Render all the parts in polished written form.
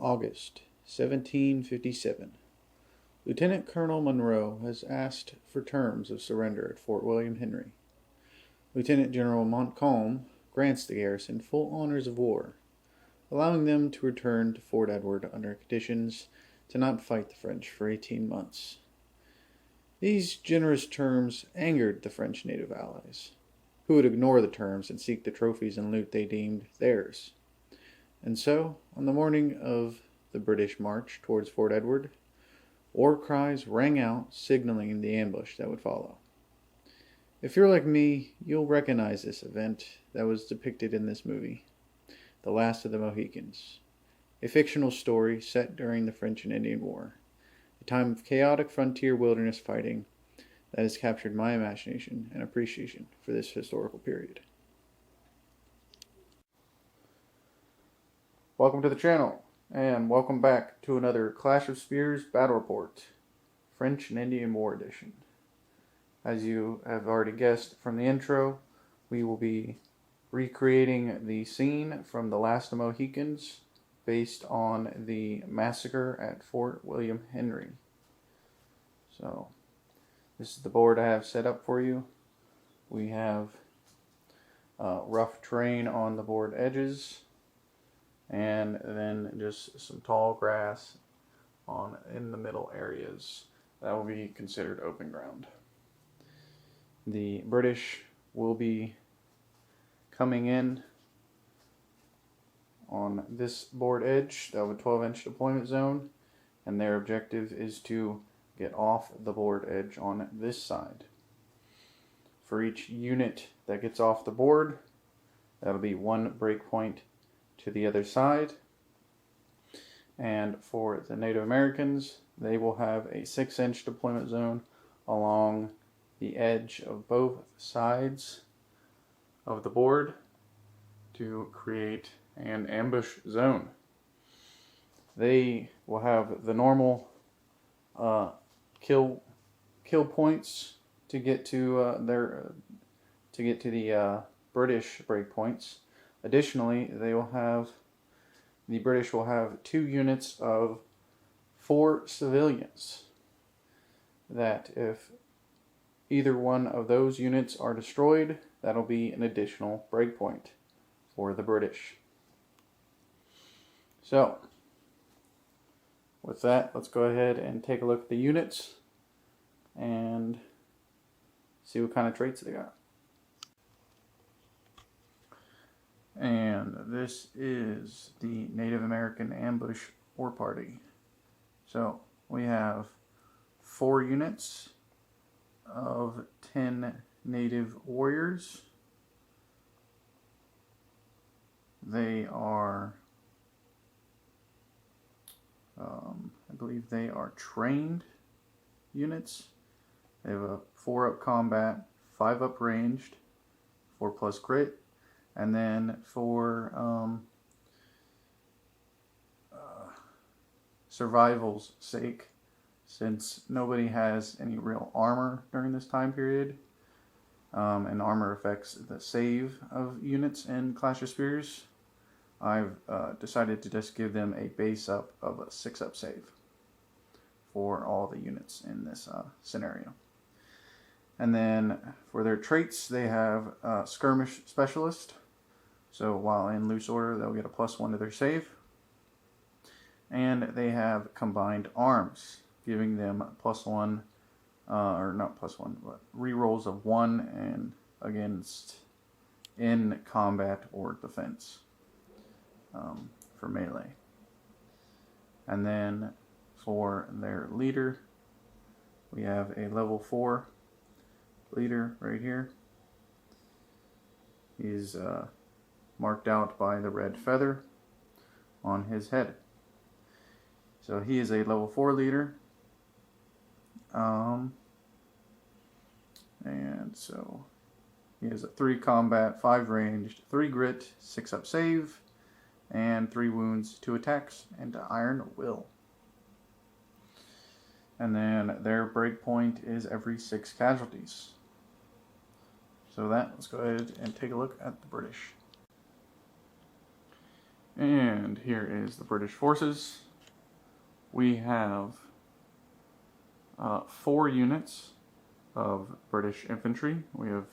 August 1757. Lieutenant Colonel Monroe has asked for terms of surrender at Fort William Henry. Lieutenant General Montcalm grants the garrison full honors of war, allowing them to return to Fort Edward under conditions to not fight the French for 18 months. These generous terms angered the French native allies, who would ignore the terms and seek the trophies and loot they deemed theirs. And so, on the morning of the British march towards Fort Edward, war cries rang out, signaling the ambush that would follow. If you're like me, you'll recognize this event that was depicted in this movie, The Last of the Mohicans, a fictional story set during the French and Indian War, a time of chaotic frontier wilderness fighting that has captured my imagination and appreciation for this historical period. Welcome to the channel, and welcome back to another Clash of Spears Battle Report, French and Indian War Edition. As you have already guessed from the intro, we will be recreating the scene from The Last of the Mohicans based on the massacre at Fort William Henry. So, this is the board I have set up for you. We have rough terrain on the board edges, and then just some tall grass in the middle areas. That will be considered open ground. The British will be coming in on this board edge. That will be a 12-inch deployment zone, and their objective is to get off the board edge on this side. For each unit that gets off the board, that'll be one breakpoint to the other side. And for the Native Americans, they will have a 6-inch deployment zone along the edge of both sides of the board to create an ambush zone. They will have the normal kill points to get to the British breakpoints. Additionally, the British will have 2 units of 4 civilians that if either one of those units are destroyed, that'll be an additional breakpoint for the British. So, with that, let's go ahead and take a look at the units and see what kind of traits they got. And this is the Native American Ambush War Party. So, we have 4 units of 10 native warriors. They are, I believe they are trained units. They have a 4-up combat, 5-up ranged, 4+ grit, and then for survival's sake, since nobody has any real armor during this time period, and armor affects the save of units in Clash of Spears, I've decided to just give them a base up of a 6-up save for all the units in this scenario. And then for their traits, they have Skirmish Specialist. So while in loose order, they'll get a +1 to their save. And they have Combined Arms, giving them +1, or not +1, but rerolls of 1 and against in combat or defense for melee. And then for their leader, we have a level 4 leader right here. He's marked out by the red feather on his head. So he is a level 4 leader. And so he has a 3 combat, 5 ranged, 3 grit, 6-up save, and 3 wounds, 2 attacks, and iron will. And then their breakpoint is every 6 casualties. So let's go ahead and take a look at the British. And here is the British forces. We have 4 units of British infantry. We have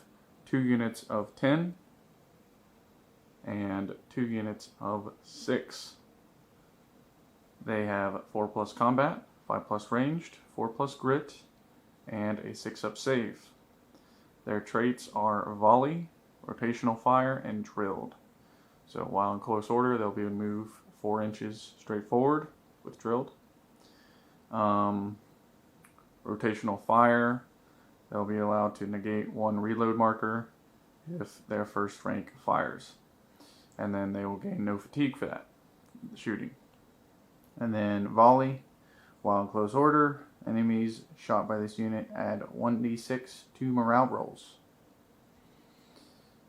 2 units of 10 and 2 units of 6. They have 4+ combat, 5+ ranged, 4+ grit, and a 6-up save. Their traits are volley, rotational fire, and drilled. So while in close order, they'll be able to move 4 inches straight forward with drilled. Rotational fire, they'll be allowed to negate 1 reload marker if their first rank fires. And then they will gain no fatigue for that shooting. And then volley, while in close order, enemies shot by this unit add 1d6 to morale rolls.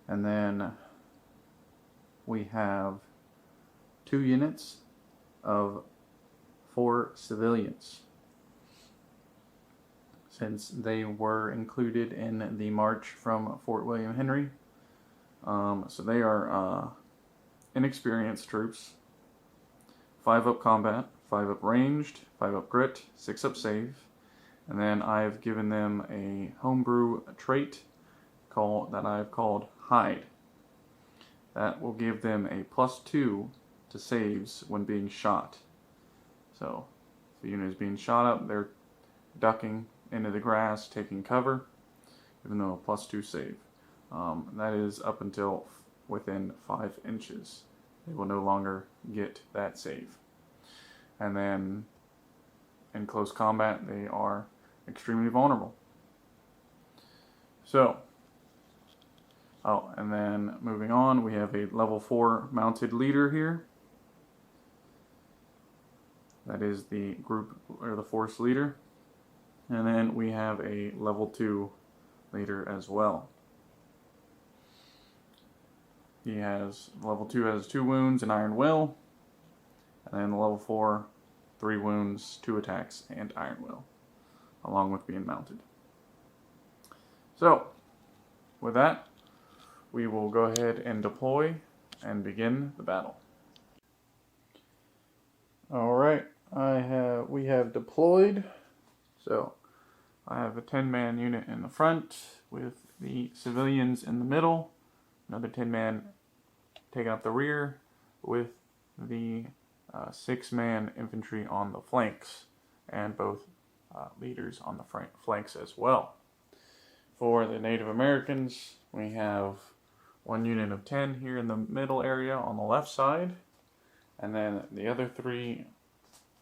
And then we have 2 units of 4 civilians, since they were included in the march from Fort William Henry. So they are inexperienced troops. 5-up combat, 5-up ranged, 5-up grit, 6-up save, and then I've given them a homebrew trait that I've called Hide. That will give them a +2 to saves when being shot. So if the unit is being shot up, they're ducking into the grass, taking cover, even though a +2 save. That is up until within 5 inches. They will no longer get that save. And then in close combat, they are extremely vulnerable. So, and then moving on, we have a level 4 mounted leader here. That is the group or the force leader. And then we have a level 2 leader as well. Level 2 has 2 wounds and Iron Will. And then level 4, 3 wounds, 2 attacks, and Iron Will, along with being mounted. So, with that, we will go ahead and deploy and begin the battle. Alright, we have deployed. So, I have a 10-man unit in the front with the civilians in the middle. Another 10-man taking up the rear with the 6-man infantry on the flanks, and both leaders on the flanks as well. For the Native Americans, we have 1 unit of 10 here in the middle area on the left side, and then the other 3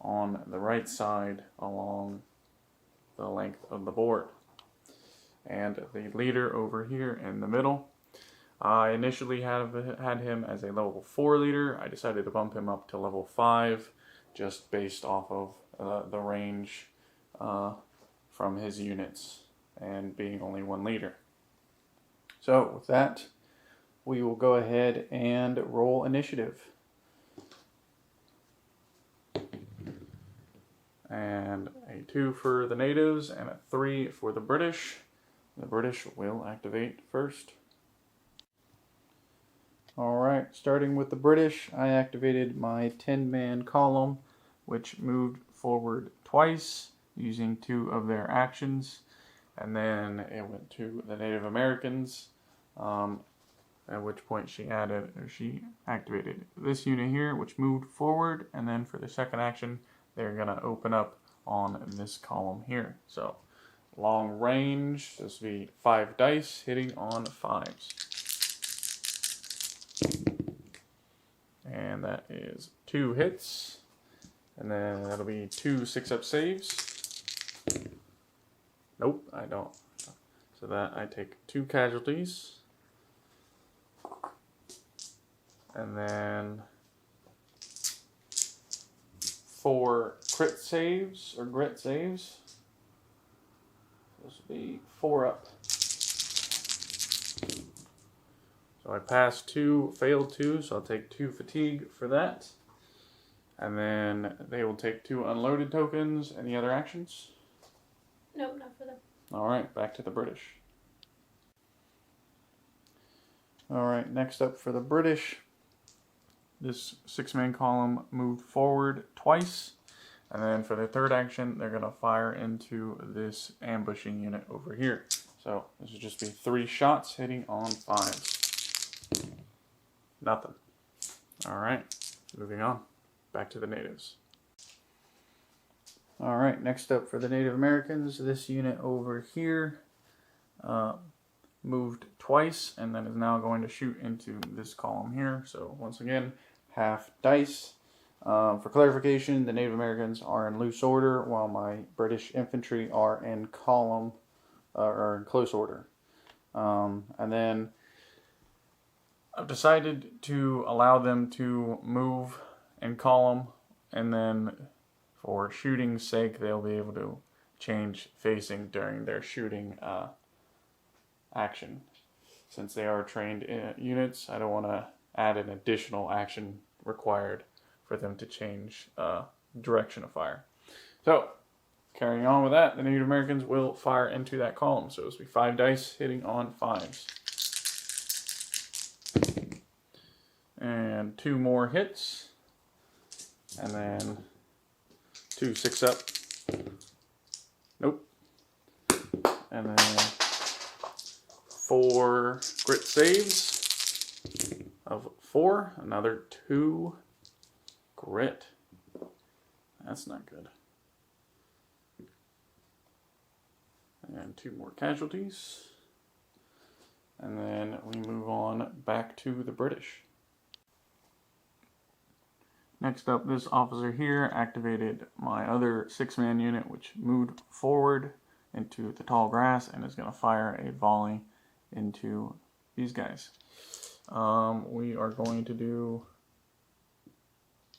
on the right side along the length of the board. And the leader over here in the middle, I initially had him as a level 4 leader. I decided to bump him up to level 5 just based off of the range from his units and being only 1 leader. So with that, we will go ahead and roll initiative. And a 2 for the natives and a 3 for the British. The British will activate first. Alright, starting with the British, I activated my 10-man column, which moved forward twice using 2 of their actions. And then it went to the Native Americans, at which point she activated this unit here, which moved forward. And then for the second action, they're going to open up on this column here. So, long range, this will be 5 dice hitting on 5s. And that is 2 hits. And then that'll be 2 6-up saves. Nope, I don't. So that I take 2 casualties. And then 4 crit saves, or grit saves. This will be 4 up. So I passed 2, failed 2, so I'll take 2 fatigue for that. And then they will take 2 unloaded tokens. Any other actions? Nope, not for them. Alright, back to the British. Alright, next up for the British, this 6-man column moved forward twice. And then for the third action, they're going to fire into this ambushing unit over here. So this would just be 3 shots hitting on 5s. Nothing. Alright, moving on. Back to the natives. Alright, next up for the Native Americans, this unit over here moved twice and then is now going to shoot into this column here. So once again, half dice. For clarification, the Native Americans are in loose order while my British infantry are in column or in close order. And then I've decided to allow them to move in column, and then for shooting's sake, they'll be able to change facing during their shooting action. Since they are trained units, I don't want to add an additional action required for them to change direction of fire. So, carrying on with that, the Native Americans will fire into that column. So, this will be 5 dice hitting on 5s. And 2 more hits. And then 2 6-up. Nope. And then 4 grit saves of 4. Another 2 grit. That's not good. And 2 more casualties. And then we move on back to the British. Next up, this officer here activated my other 6-man unit, which moved forward into the tall grass and is going to fire a volley into these guys. We are going to do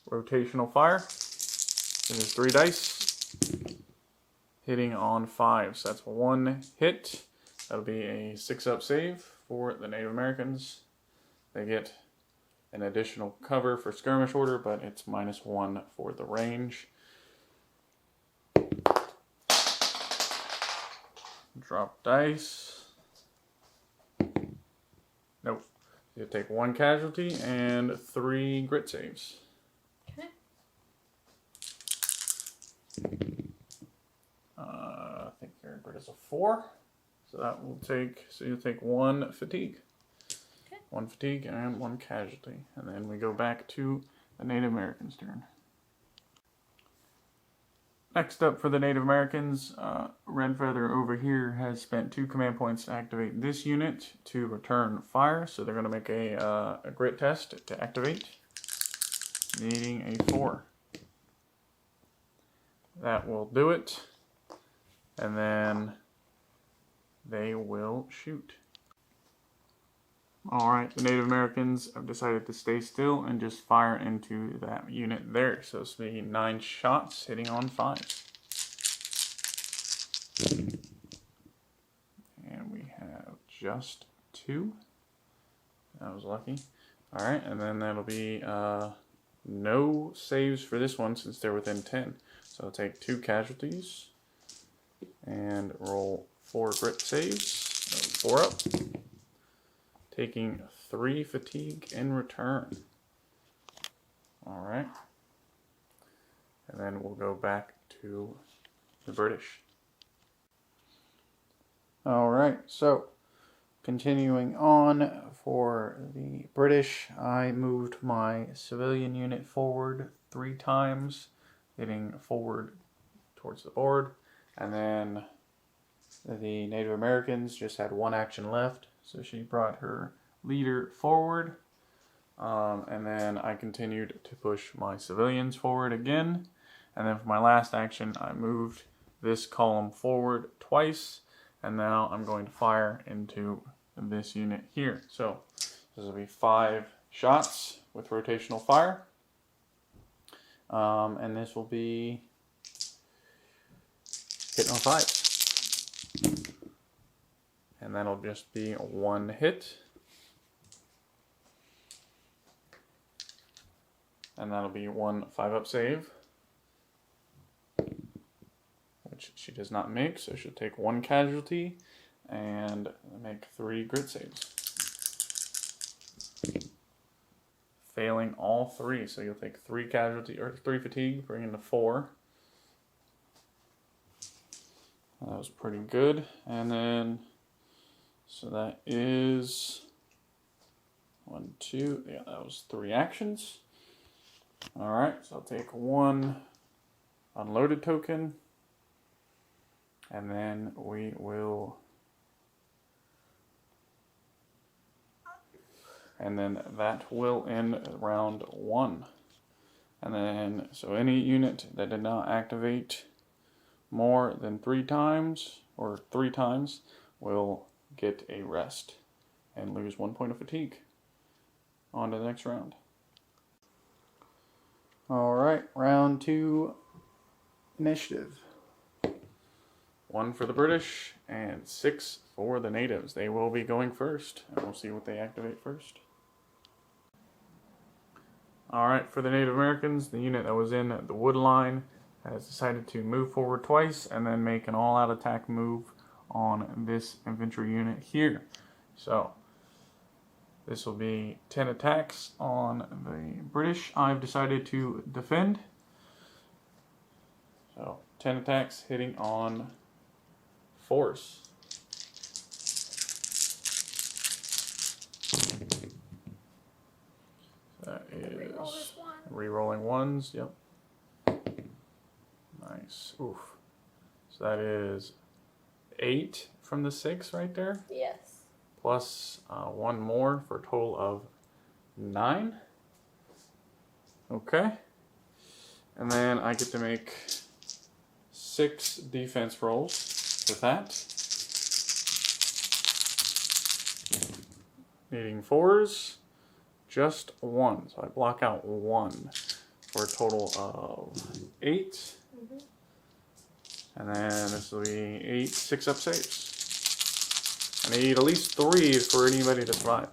rotational fire. This is 3 dice hitting on 5. So that's 1 hit. That'll be a 6-up save for the Native Americans. They get an additional cover for skirmish order, but it's -1 for the range. Drop dice. Nope. You take 1 casualty and 3 grit saves. Okay. I think your grit is a 4. So that will take, so you'll take 1 fatigue. Okay. 1 fatigue and 1 casualty. And then we go back to the Native Americans' turn. Next up for the Native Americans, Red Feather over here has spent 2 command points to activate this unit to return fire. So they're going to make a grit test to activate, needing a 4. That will do it. And then they will shoot. Alright, the Native Americans have decided to stay still and just fire into that unit there. So this will be 9 shots hitting on 5. And we have just 2. That was lucky. Alright, and then that'll be no saves for this one since they're within 10. So I'll take 2 casualties and roll 4 grit saves. 4 up. Taking 3 fatigue in return. Alright. And then we'll go back to the British. Alright, so continuing on for the British, I moved my civilian unit forward 3 times, hitting forward towards the board. And then the Native Americans just had 1 action left. So she brought her leader forward, and then I continued to push my civilians forward again. And then for my last action, I moved this column forward twice, and now I'm going to fire into this unit here. So this will be 5 shots with rotational fire, and this will be hitting on 5. And that'll just be 1 hit. And that'll be 1 5-up save, which she does not make, so she'll take 1 casualty and make 3 grit saves. failing all 3. So you'll take 3 casualty or 3 fatigue, bring in to 4. That was pretty good. And then, so that is 1, 2. Yeah, that was 3 actions. All right, so I'll take 1 unloaded token, and then we will, and then that will end round 1. And then, so any unit that did not activate more than 3 times, or 3 times, will get a rest and lose 1 point of fatigue. On to the next round. All right, round 2 initiative. 1 for the British and 6 for the natives. They will be going first, and we'll see what they activate first. All right, for the Native Americans, the unit that was in the wood line has decided to move forward twice and then make an all-out attack move on this infantry unit here. So this will be 10 attacks on the British. I've decided to defend. So 10 attacks hitting on force. That is re-rolling 1s. Yep. Nice. Oof. So that is 8 from the 6 right there. Yes. Plus 1 more for a total of 9. Okay. And then I get to make 6 defense rolls with that. Needing 4s, just 1. So I block out 1 for a total of 8. Mm-hmm. And then this will be 8 6-up saves. I need at least 3 for anybody to survive.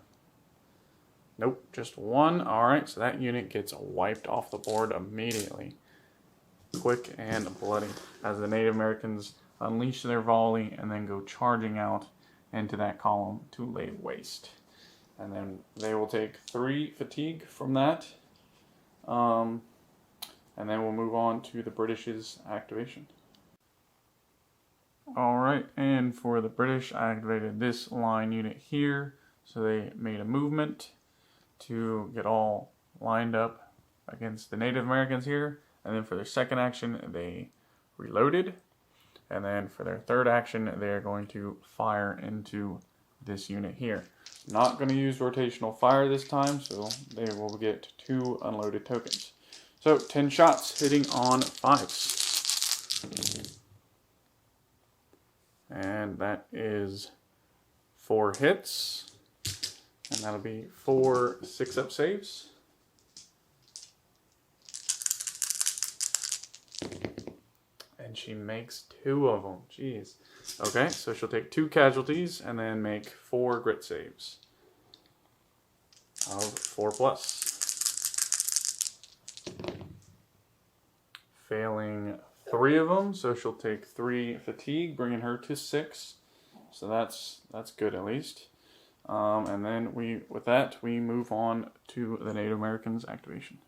Nope, just 1. Alright, so that unit gets wiped off the board immediately. Quick and bloody, as the Native Americans unleash their volley and then go charging out into that column to lay waste. And then they will take 3 fatigue from that. And then we'll move on to the British's activation. Alright, and for the British, I activated this line unit here. So they made a movement to get all lined up against the Native Americans here. And then for their second action, they reloaded. And then for their third action, they're going to fire into this unit here. Not going to use rotational fire this time, so they will get 2 unloaded tokens. So 10 shots hitting on 5s. And that is 4 hits. And that'll be 4 6-up saves. And she makes 2 of them. Jeez. Okay, so she'll take 2 casualties and then make 4 grit saves of 4+. Failing 3 of them, so she'll take 3 fatigue, bringing her to 6. So that's good at least. And then with that we move on to the Native Americans activation.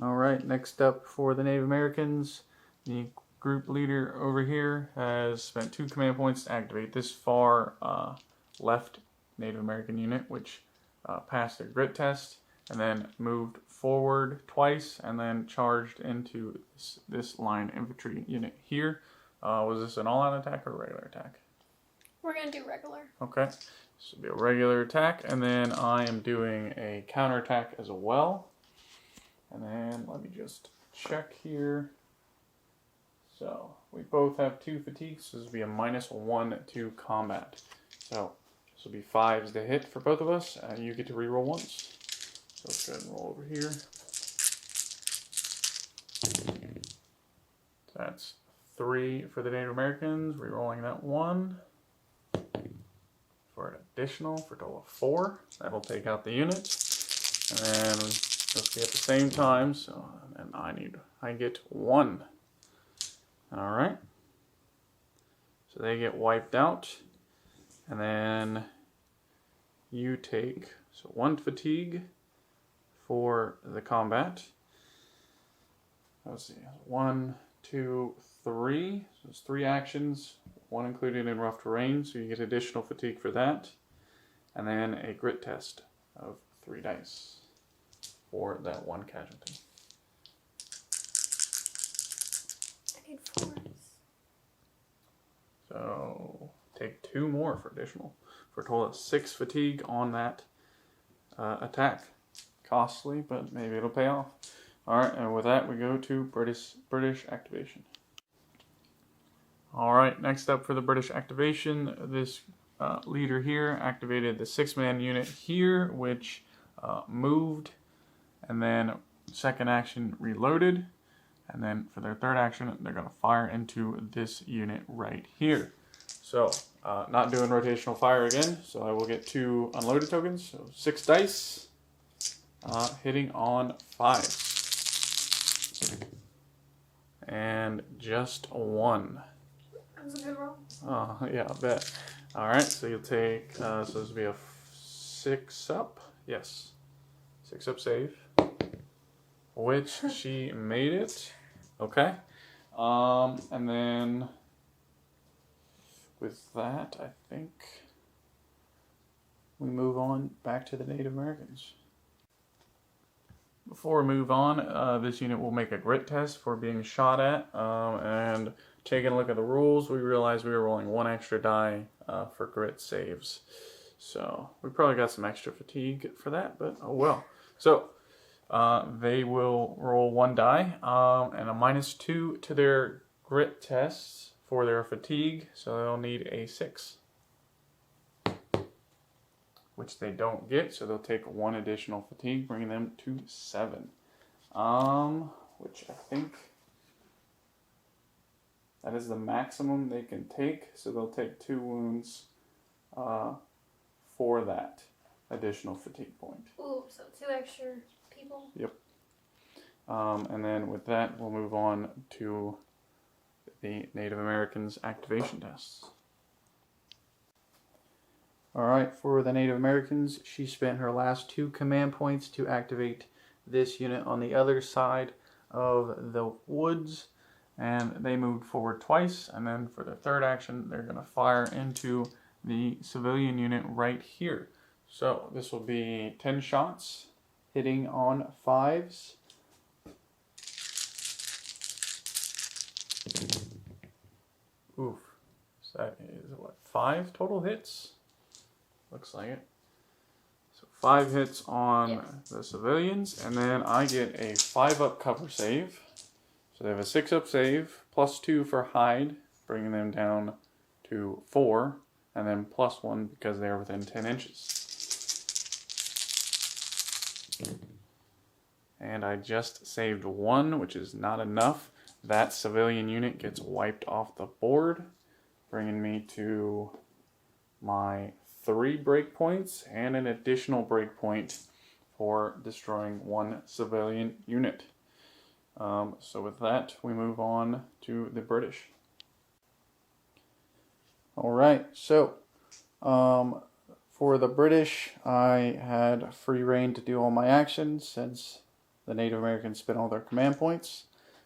Alright, next up for the Native Americans, the group leader over here has spent 2 command points to activate this far left Native American unit, which passed their grit test, and then moved forward twice, and then charged into this line infantry unit here. Was this an all-out attack or a regular attack? We're going to do regular. Okay, this will be a regular attack, and then I am doing a counterattack as well. And then let me just check here. So we both have 2 fatigues, so this will be a -1 to combat. So this will be 5s to hit for both of us, and you get to reroll once. So let's go ahead and roll over here. That's 3 for the Native Americans, rerolling that 1 for an additional for a total of 4. That'll take out the unit, and then let's be at the same time. So and I get 1. All right. So they get wiped out, and then you take So 1 fatigue for the combat. Let's see, 1, 2, 3. So it's 3 actions, 1 included in rough terrain, so you get additional fatigue for that. And then a grit test of 3 dice for that 1 casualty. I need 4s. So take 2 more for additional, for a total of 6 fatigue on that attack. Costly, but maybe it'll pay off. Alright, and with that we go to British activation. Alright, next up for the British activation, this leader here activated the 6-man unit here, which moved, and then second action reloaded, and then for their third action they're going to fire into this unit right here. So not doing rotational fire again, so I will get 2 unloaded tokens, so 6 dice, hitting on 5. And just 1. That was a good roll. Oh, yeah, I bet. Alright, so you'll take, so this will be a 6 up. Yes. 6 up save. Which she made it. Okay. And then with that, I think we move on back to the Native Americans. Before we move on, this unit will make a grit test for being shot at, and taking a look at the rules, we realized we were rolling 1 extra die for grit saves. So we probably got some extra fatigue for that, but oh well. So they will roll 1 die and a -2 to their grit tests for their fatigue, so they'll need a 6. Which they don't get, so they'll take 1 additional fatigue, bringing them to 7. Which I think that is the maximum they can take, so they'll take 2 wounds for that additional fatigue point. Ooh, so 2 extra people. Yep. And then with that, we'll move on to the Native Americans activation tests. Alright, for the Native Americans, she spent her last 2 command points to activate this unit on the other side of the woods, and they moved forward twice, and then for their third action, they're going to fire into the civilian unit right here. So this will be 10 shots, hitting on 5s. Oof. So that is, what, 5 total hits? Looks like it. So 5 hits on the civilians, and then I get a 5 up cover save. So they have a 6 up save, +2 for hide, bringing them down to 4, and then +1 because they're within 10 inches. And I just saved 1, which is not enough. That civilian unit gets wiped off the board, bringing me to my 3 breakpoints and an additional breakpoint for destroying 1 civilian unit. So with that, we move on to the British. Alright, so for the British, I had free reign to do all my actions since the Native Americans spent all their command points.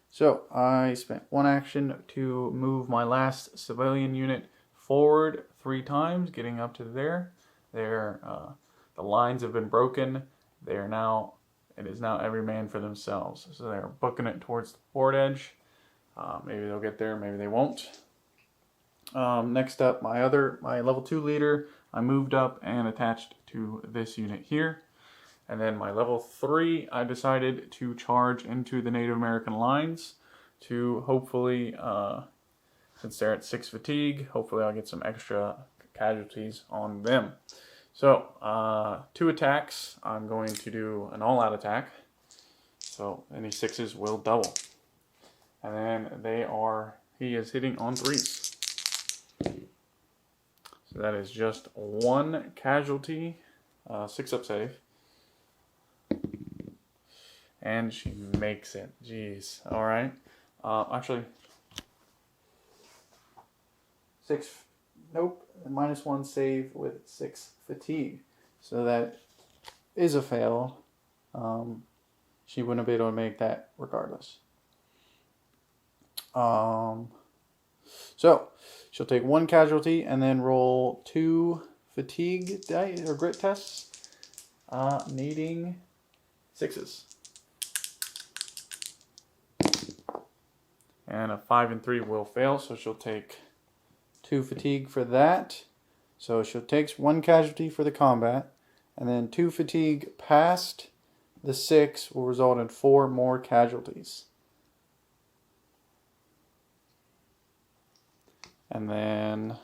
So I spent 1 action to move my last civilian unit forward 3 times, getting up to there. The lines have been broken. It is now every man for themselves. So they're booking it towards the board edge. Maybe they'll get there, maybe they won't. Next up, my level 2 leader, I moved up and attached to this unit here. And then my level 3, I decided to charge into the Native American lines to hopefully, since they're at 6 fatigue, hopefully I'll get some extra casualties on them. So, 2 attacks. I'm going to do an all-out attack. So any 6s will double. And then he is hitting on 3s. So that is just 1 casualty, 6 up save. And she makes it. Jeez. Alright. Actually, 6. Nope. -1 save with 6 fatigue. So that is a fail. She wouldn't have been able to make that regardless. So she'll take 1 casualty and then roll 2 fatigue dice or grit tests, needing 6s. And a 5 and 3 will fail, so she'll take 2 fatigue for that. So she'll take 1 casualty for the combat, and then 2 fatigue past the 6 will result in 4 more casualties. And then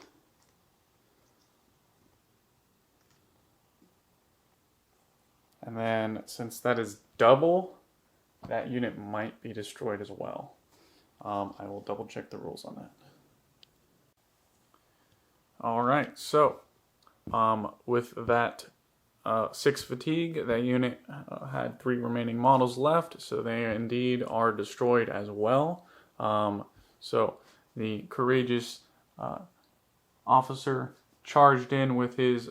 since that is double, that unit might be destroyed as well. I will double check the rules on that. Alright, so with that 6 fatigue, that unit had 3 remaining models left, so they indeed are destroyed as well. So the courageous officer charged in with his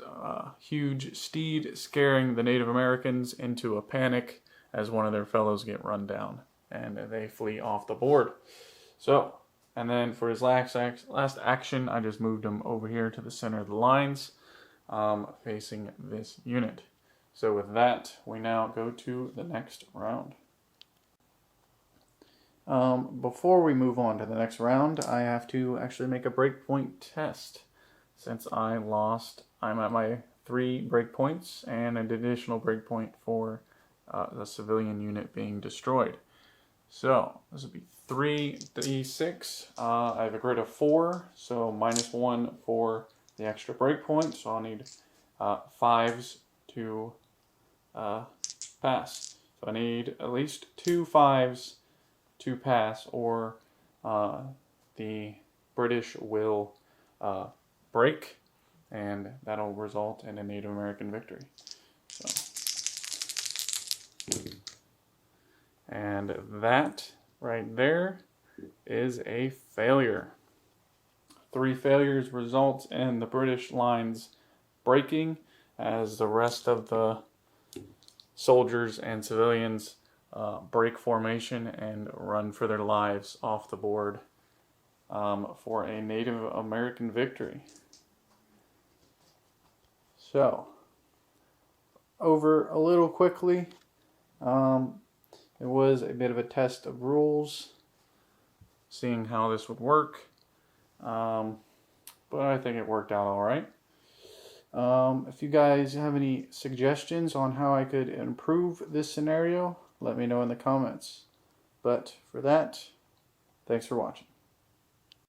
huge steed, scaring the Native Americans into a panic as one of their fellows get run down, and they flee off the board. So, and then for his last action, I just moved him over here to the center of the lines, facing this unit. So with that, we now go to the next round. Before we move on to the next round, I have to actually make a breakpoint test. Since I lost, I'm at my 3 breakpoints and an additional breakpoint for the civilian unit being destroyed. So this would be 3d6. I have a grid of 4, so -1 for the extra breakpoint. So I'll need 5s to pass. So I need at least 2 5s to pass, or the British will break, and that'll result in a Native American victory. So, and that right there is a failure. 3 failures result in the British lines breaking, as the rest of the soldiers and civilians break formation and run for their lives off the board for a Native American victory. So, over a little quickly, it was a bit of a test of rules, seeing how this would work, but I think it worked out all right. If you guys have any suggestions on how I could improve this scenario, let me know in the comments. But for that, thanks for watching.